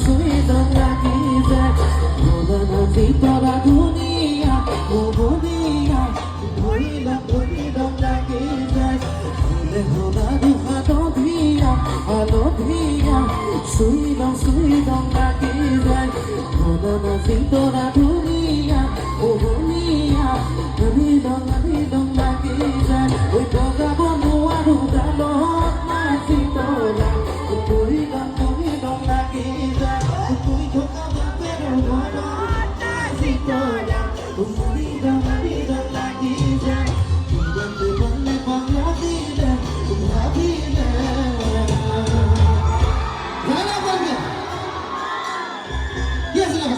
সুইদম লাগি যায় ভোলানা ভিতরা দুনিয়া ও দুনিয়া ধরিলাম লাগি যায় ভুলে ভোলা দুহাত ধিয়া আলো ধিয়া সুইদম লাগি যায় ভোলানা ভিতরা দুনিয়া ও দুনিয়া ধরিলাম লাগি যায় ওই বগা বনু আৰু ডালত নাচি তোলা ধৰিলাম লাগি যায় তুই থকা বাপেৰ ঘৰত নাচি তোলা ধৰিলাম লাগি যায় বললে বাংলা দিলে ভাবিলে ভালো বলবে কি আছে না